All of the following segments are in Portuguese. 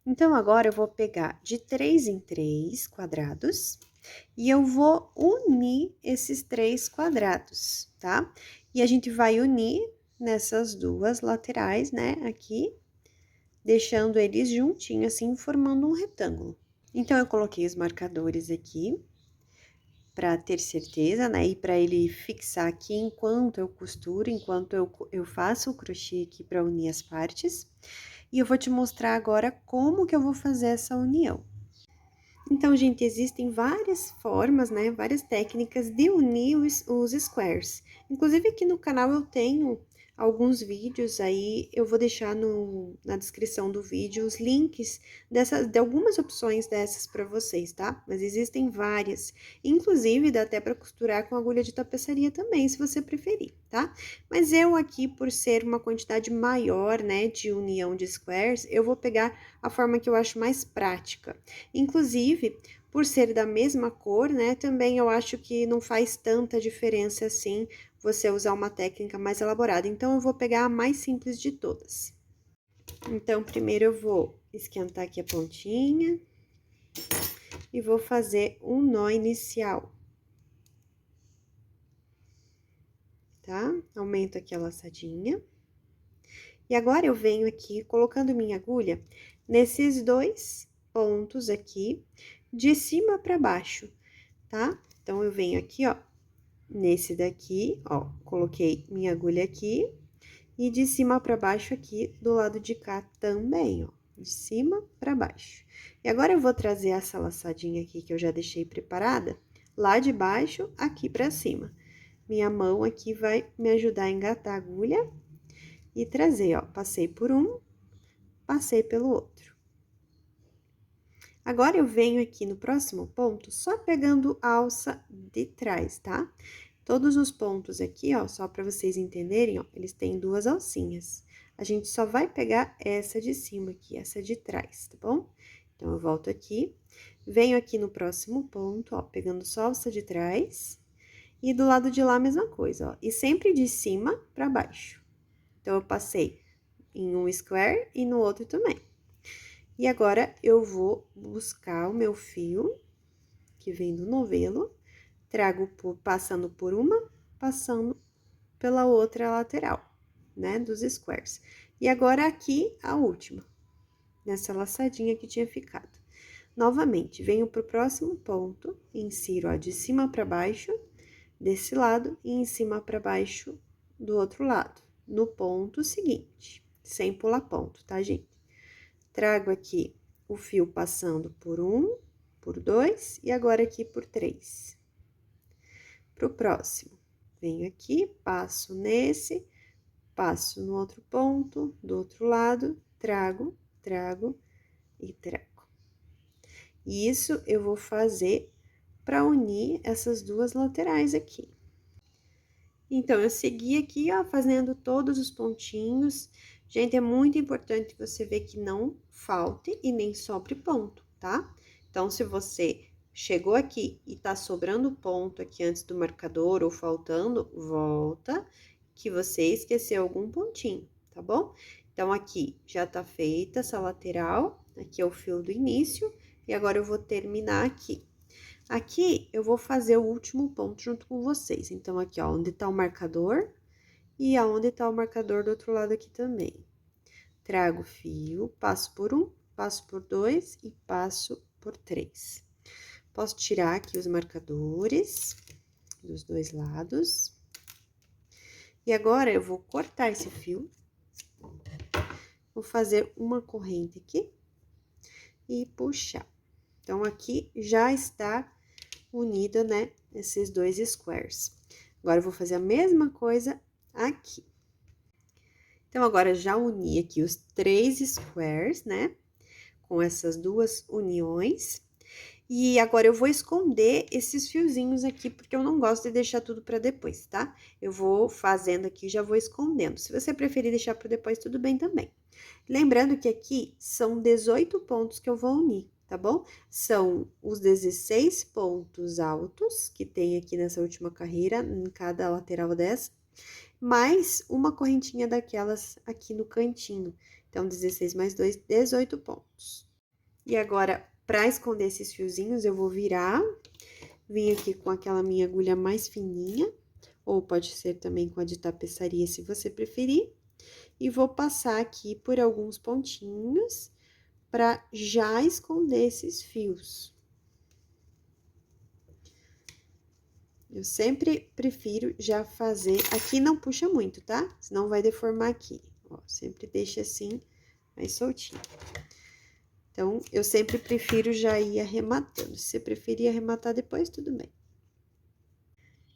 Então, agora eu vou pegar de 3 em 3 quadrados e eu vou unir esses 3 quadrados, tá? E a gente vai unir nessas duas laterais, né, aqui, deixando eles juntinhos, assim, formando um retângulo. Então, eu coloquei os marcadores aqui, para ter certeza, né? E para ele fixar aqui enquanto eu costuro, enquanto eu faço o crochê aqui para unir as partes. E eu vou te mostrar agora como que eu vou fazer essa união. Então, gente, existem várias formas, né? Várias técnicas de unir os squares. Inclusive, aqui no canal eu tenho alguns vídeos aí, eu vou deixar na descrição do vídeo os links de algumas opções dessas para vocês, tá? Mas existem várias. Inclusive, dá até para costurar com agulha de tapeçaria também, se você preferir, tá? Mas eu aqui, por ser uma quantidade maior, né, de união de squares, eu vou pegar a forma que eu acho mais prática. Inclusive, por ser da mesma cor, né, também eu acho que não faz tanta diferença assim você usar uma técnica mais elaborada. Então, eu vou pegar a mais simples de todas. Então, primeiro eu vou esquentar aqui a pontinha e vou fazer um nó inicial. Tá? Aumento aqui a laçadinha. E agora eu venho aqui colocando minha agulha nesses dois pontos aqui, de cima para baixo, tá? Então, eu venho aqui, ó, nesse daqui, ó, coloquei minha agulha aqui e de cima para baixo aqui do lado de cá também, ó, de cima para baixo. E agora eu vou trazer essa laçadinha aqui que eu já deixei preparada, lá de baixo aqui para cima. Minha mão aqui vai me ajudar a engatar a agulha e trazer, ó, passei por um, passei pelo outro. Agora, eu venho aqui no próximo ponto, só pegando a alça de trás, tá? Todos os pontos aqui, ó, só para vocês entenderem, ó, eles têm duas alcinhas. A gente só vai pegar essa de cima aqui, essa de trás, tá bom? Então, eu volto aqui, venho aqui no próximo ponto, ó, pegando só a alça de trás, e do lado de lá a mesma coisa, ó, e sempre de cima para baixo. Então, eu passei em um square e no outro também. E agora, eu vou buscar o meu fio, que vem do novelo, passando por uma, passando pela outra lateral, né, dos squares. E agora, aqui, a última, nessa laçadinha que tinha ficado. Novamente, venho pro próximo ponto, insiro, ó, de cima para baixo, desse lado, e em cima para baixo do outro lado, no ponto seguinte, sem pular ponto, tá, gente? Trago aqui o fio passando por um, por dois, e agora aqui por três. Pro próximo, venho aqui, passo nesse, passo no outro ponto, do outro lado, trago, trago e trago. E isso eu vou fazer para unir essas duas laterais aqui. Então, eu segui aqui, ó, fazendo todos os pontinhos. Gente, é muito importante você ver que não falte e nem sobre ponto, tá? Então, se você chegou aqui e tá sobrando ponto aqui antes do marcador ou faltando, volta, que você esqueceu algum pontinho, tá bom? Então, aqui já tá feita essa lateral, aqui é o fio do início, e agora eu vou terminar aqui. Aqui, eu vou fazer o último ponto junto com vocês. Então, aqui, ó, onde tá o marcador e aonde tá o marcador do outro lado aqui também. Trago o fio, passo por um, passo por dois e passo por três. Posso tirar aqui os marcadores dos dois lados. E agora, eu vou cortar esse fio. Vou fazer uma corrente aqui e puxar. Então, aqui já está unida, né, esses dois squares. Agora, eu vou fazer a mesma coisa aqui. Então, agora, já uni aqui os três squares, né, com essas duas uniões. E agora, eu vou esconder esses fiozinhos aqui, porque eu não gosto de deixar tudo para depois, tá? Eu vou fazendo aqui, já vou escondendo. Se você preferir deixar para depois, tudo bem também. Lembrando que aqui são 18 pontos que eu vou unir, tá bom? São os 16 pontos altos que tem aqui nessa última carreira, em cada lateral dessa, mais uma correntinha daquelas aqui no cantinho. Então, 16 mais 2, 18 pontos. E agora, pra esconder esses fiozinhos, eu vou virar, vim aqui com aquela minha agulha mais fininha, ou pode ser também com a de tapeçaria, se você preferir, e vou passar aqui por alguns pontinhos pra já esconder esses fios. Eu sempre prefiro já fazer... Aqui não puxa muito, tá? Senão vai deformar aqui. Ó, sempre deixa assim, mais soltinho. Então, eu sempre prefiro já ir arrematando. Se você preferir arrematar depois, tudo bem.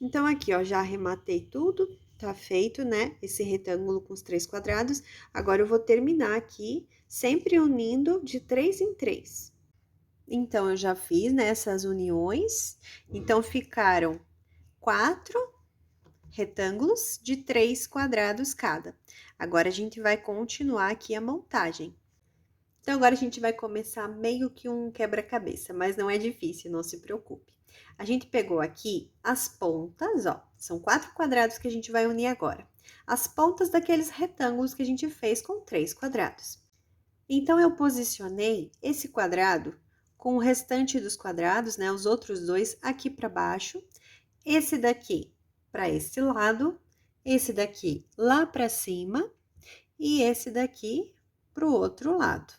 Então, aqui, ó, já arrematei tudo, tá feito, né? Esse retângulo com os 3 quadrados. Agora, eu vou terminar aqui, sempre unindo de 3 em 3. Então, eu já fiz, né, essas uniões. Então, ficaram 4 retângulos de 3 quadrados cada. Agora, a gente vai continuar aqui a montagem. Então, agora a gente vai começar meio que um quebra-cabeça, mas não é difícil, não se preocupe. A gente pegou aqui as pontas, ó, são 4 quadrados que a gente vai unir agora. As pontas daqueles retângulos que a gente fez com 3 quadrados. Então, eu posicionei esse quadrado com o restante dos quadrados, né, os outros dois aqui para baixo, esse daqui para esse lado, esse daqui lá para cima e esse daqui para o outro lado.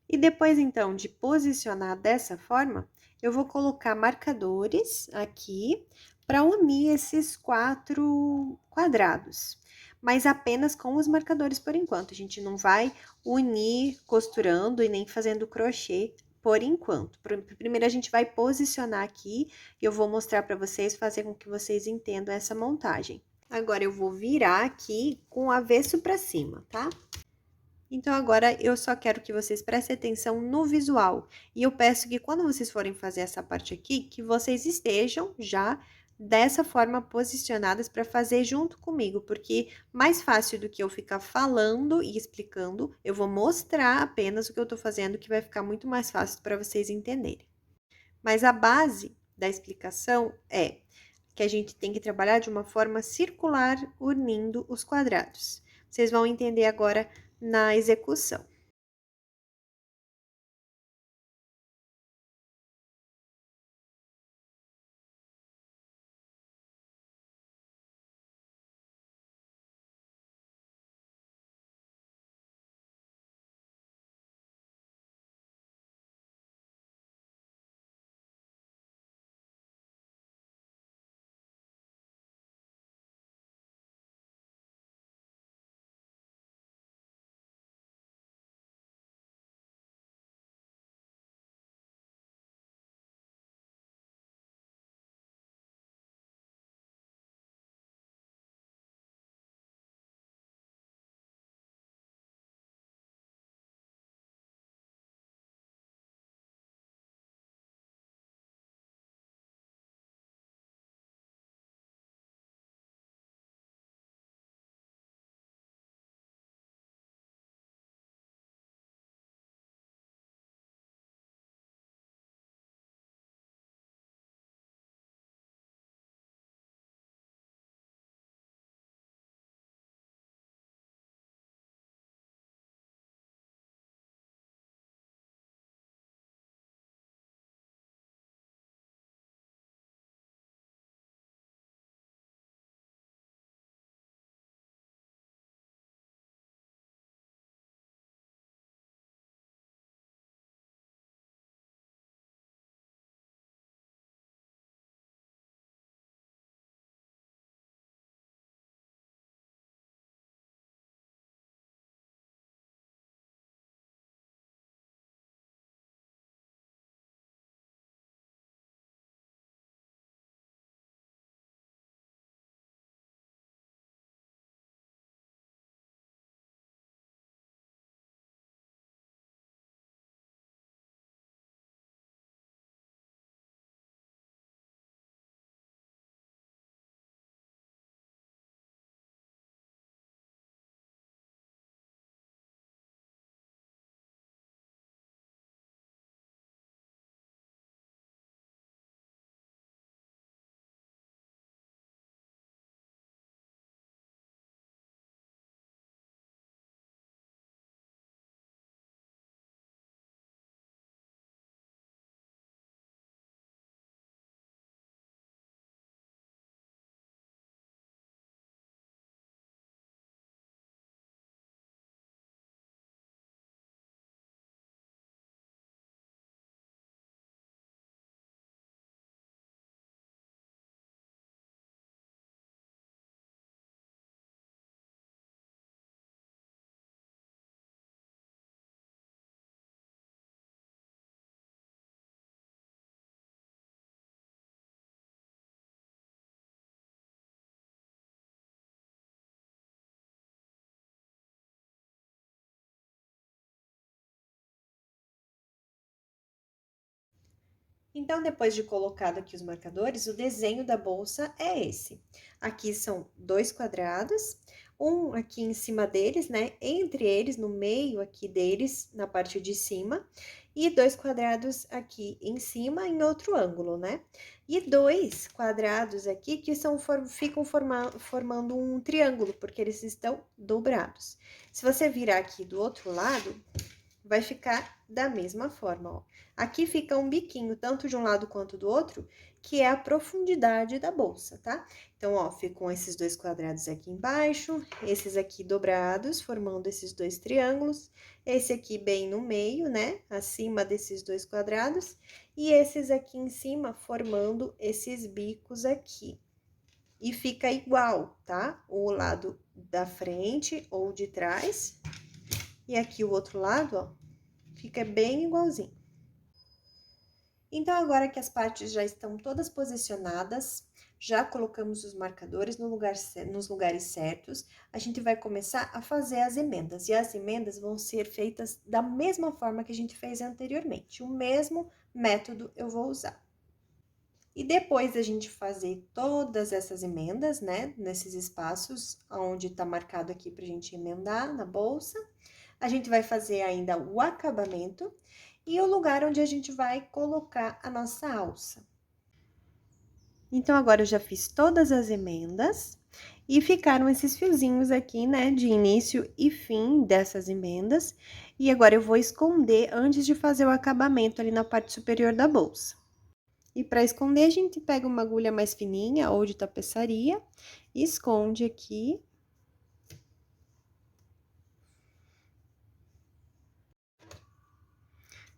E depois, então, de posicionar dessa forma, eu vou colocar marcadores aqui para unir esses 4 quadrados. Mas apenas com os marcadores por enquanto. A gente não vai unir costurando e nem fazendo crochê por enquanto. Primeiro, a gente vai posicionar aqui e eu vou mostrar para vocês, fazer com que vocês entendam essa montagem. Agora, eu vou virar aqui com o avesso para cima, tá? Então, agora eu só quero que vocês prestem atenção no visual. E eu peço que quando vocês forem fazer essa parte aqui, que vocês estejam já dessa forma posicionadas para fazer junto comigo, porque mais fácil do que eu ficar falando e explicando, eu vou mostrar apenas o que eu tô fazendo, que vai ficar muito mais fácil para vocês entenderem. Mas a base da explicação é que a gente tem que trabalhar de uma forma circular, unindo os quadrados. Vocês vão entender agora na execução. Então, depois de colocado aqui os marcadores, o desenho da bolsa é esse. Aqui são 2 quadrados, um aqui em cima deles, né? Entre eles, no meio aqui deles, na parte de cima, e 2 quadrados aqui em cima, em outro ângulo, né? E 2 quadrados aqui que ficam formando um triângulo, porque eles estão dobrados. Se você virar aqui do outro lado, vai ficar da mesma forma, ó. Aqui fica um biquinho, tanto de um lado quanto do outro, que é a profundidade da bolsa, tá? Então, ó, ficam esses 2 quadrados aqui embaixo, esses aqui dobrados, formando esses 2 triângulos, esse aqui bem no meio, né? Acima desses 2 quadrados, e esses aqui em cima, formando esses bicos aqui. E fica igual, tá? O lado da frente ou de trás. E aqui o outro lado, ó, fica bem igualzinho. Então, agora que as partes já estão todas posicionadas, já colocamos os marcadores nos lugares certos, a gente vai começar a fazer as emendas. E as emendas vão ser feitas da mesma forma que a gente fez anteriormente. O mesmo método eu vou usar. E depois da gente fazer todas essas emendas, né, nesses espaços onde tá marcado aqui pra gente emendar na bolsa, a gente vai fazer ainda o acabamento e o lugar onde a gente vai colocar a nossa alça. Então, agora eu já fiz todas as emendas e ficaram esses fiozinhos aqui, né, de início e fim dessas emendas. E agora eu vou esconder antes de fazer o acabamento ali na parte superior da bolsa. E para esconder, a gente pega uma agulha mais fininha ou de tapeçaria e esconde aqui.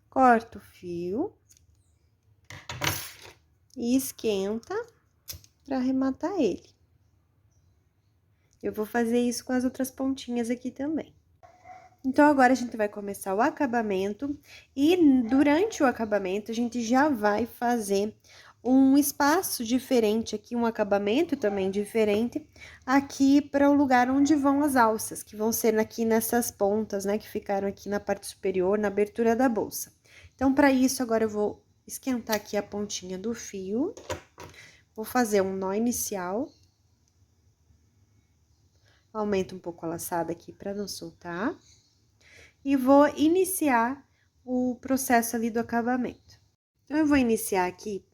Corta o fio e esquenta para arrematar ele. Eu vou fazer isso com as outras pontinhas aqui também. Então, agora a gente vai começar o acabamento e durante o acabamento a gente já vai fazer um espaço diferente aqui, um acabamento também diferente, aqui para o lugar onde vão as alças, que vão ser aqui nessas pontas, né, que ficaram aqui na parte superior, na abertura da bolsa. Então, para isso, agora eu vou esquentar aqui a pontinha do fio, vou fazer um nó inicial. Aumento um pouco a laçada aqui para não soltar. E vou iniciar o processo ali do acabamento. Então, eu vou iniciar aqui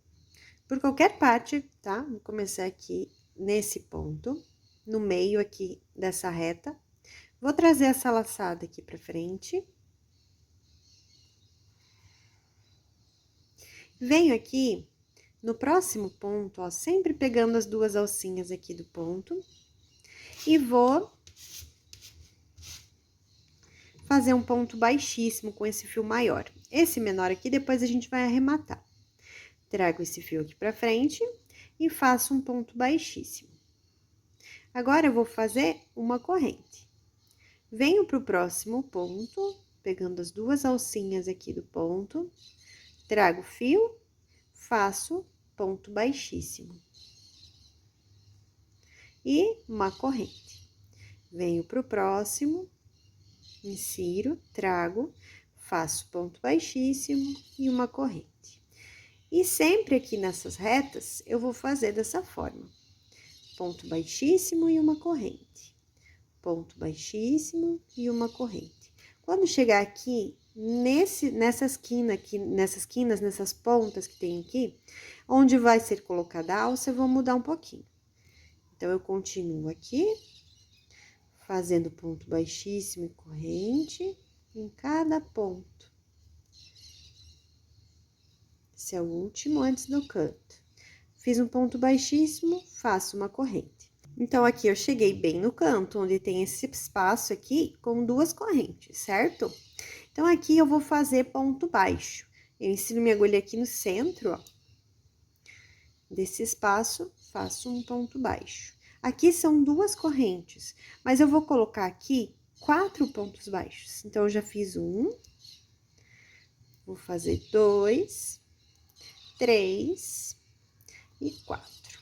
por qualquer parte, tá? Vou começar aqui nesse ponto, no meio aqui dessa reta. Vou trazer essa laçada aqui pra frente. Venho aqui no próximo ponto, ó, sempre pegando as duas alcinhas aqui do ponto. E vou fazer um ponto baixíssimo com esse fio maior. Esse menor aqui, depois a gente vai arrematar. Trago esse fio aqui pra frente e faço um ponto baixíssimo. Agora, eu vou fazer uma corrente. Venho pro próximo ponto, pegando as duas alcinhas aqui do ponto, trago o fio, faço ponto baixíssimo. E uma corrente. Venho pro próximo, insiro, trago, faço ponto baixíssimo e uma corrente. E sempre aqui nessas retas, eu vou fazer dessa forma. Ponto baixíssimo e uma corrente. Ponto baixíssimo e uma corrente. Quando chegar aqui, nessas quinas, nessas pontas que tem aqui, onde vai ser colocada a alça, eu vou mudar um pouquinho. Então, eu continuo aqui, fazendo ponto baixíssimo e corrente em cada ponto. Esse é o último antes do canto. Fiz um ponto baixíssimo, faço uma corrente. Então, aqui eu cheguei bem no canto, onde tem esse espaço aqui com duas correntes, certo? Então, aqui eu vou fazer ponto baixo. Eu ensino minha agulha aqui no centro, ó. Desse espaço, faço um ponto baixo. Aqui são duas correntes, mas eu vou colocar aqui 4 pontos baixos. Então, eu já fiz um, vou fazer 2, 3 e 4.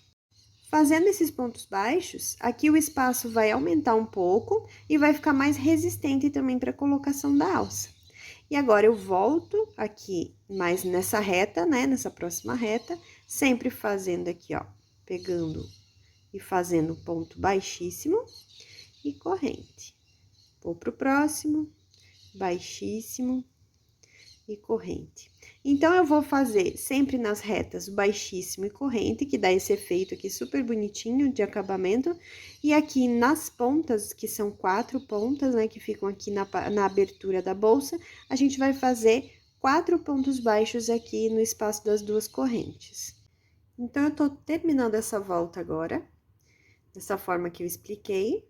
Fazendo esses pontos baixos, aqui o espaço vai aumentar um pouco e vai ficar mais resistente também para a colocação da alça. E agora, eu volto aqui, mais nessa reta, né, nessa próxima reta, sempre fazendo aqui, ó, pegando e fazendo ponto baixíssimo e corrente. Vou pro próximo, baixíssimo e corrente. Então, eu vou fazer sempre nas retas baixíssimo e corrente, que dá esse efeito aqui super bonitinho de acabamento. E aqui nas pontas, que são 4 pontas, né, que ficam aqui na abertura da bolsa, a gente vai fazer 4 pontos baixos aqui no espaço das 2 correntes. Então, eu tô terminando essa volta agora, dessa forma que eu expliquei.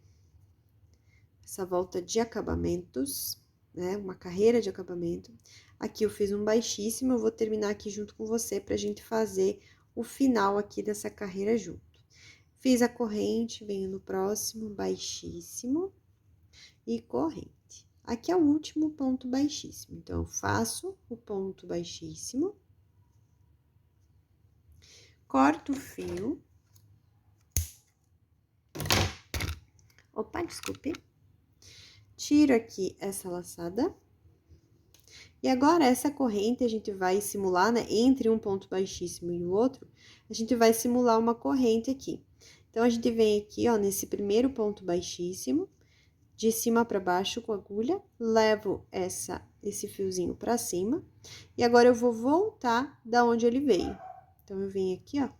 Essa volta de acabamentos, né? Uma carreira de acabamento. Aqui eu fiz um baixíssimo, eu vou terminar aqui junto com você pra gente fazer o final aqui dessa carreira junto. Fiz a corrente, venho no próximo, baixíssimo e corrente. Aqui é o último ponto baixíssimo, então, eu faço o ponto baixíssimo, corto o fio. Opa, desculpe. Tiro aqui essa laçada. E agora, essa corrente, a gente vai simular, né, entre um ponto baixíssimo e o outro, a gente vai simular uma corrente aqui. Então, a gente vem aqui, ó, nesse primeiro ponto baixíssimo, de cima pra baixo com a agulha, levo esse fiozinho pra cima, e agora eu vou voltar da onde ele veio. Então, eu venho aqui, ó,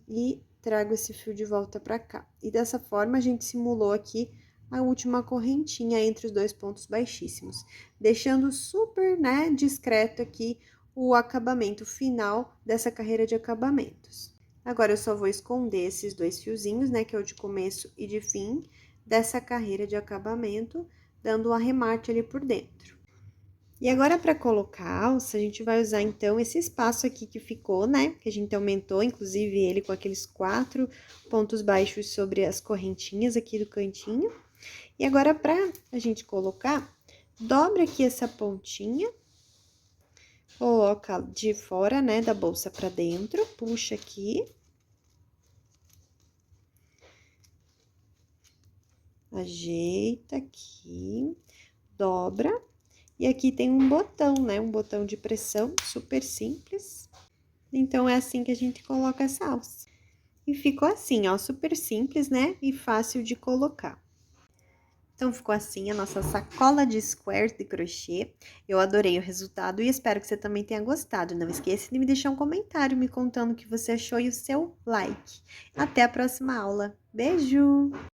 e trago esse fio de volta pra cá. E dessa forma, a gente simulou aqui a última correntinha entre os 2 pontos baixíssimos, deixando super, né, discreto aqui o acabamento final dessa carreira de acabamentos. Agora, eu só vou esconder esses 2 fiozinhos, né, que é o de começo e de fim dessa carreira de acabamento, dando um arremate ali por dentro. E agora, para colocar a alça, a gente vai usar, então, esse espaço aqui que ficou, né? Que a gente aumentou, inclusive, ele com aqueles 4 pontos baixos sobre as correntinhas aqui do cantinho. E agora, pra a gente colocar, dobra aqui essa pontinha, coloca de fora, né, da bolsa pra dentro, puxa aqui. Ajeita aqui, dobra. E aqui tem um botão, né, um botão de pressão, super simples. Então, é assim que a gente coloca essa alça. E ficou assim, ó, super simples, né, e fácil de colocar. Então, ficou assim a nossa sacola de squares de crochê. Eu adorei o resultado e espero que você também tenha gostado. Não esqueça de me deixar um comentário me contando o que você achou e o seu like. Até a próxima aula. Beijo!